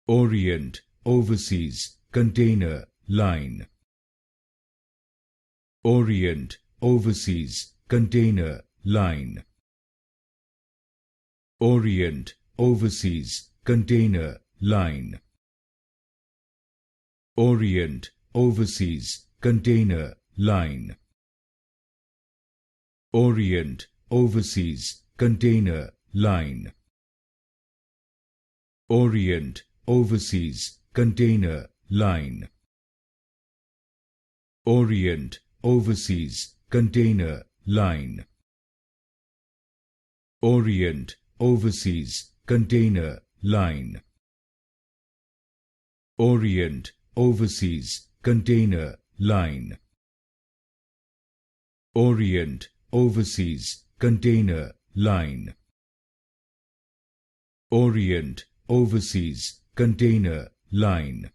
Orient Overseas Container Line. Orient Overseas Container Line. Orient Overseas Container Line. Orient Overseas Container Line. Orient Overseas Container Line. Orient Overseas Container Line. Orient Overseas Container Line. Orient Overseas Container Line. Orient Overseas Container Line. Orient Overseas Container Line. Orient Overseas Container Line.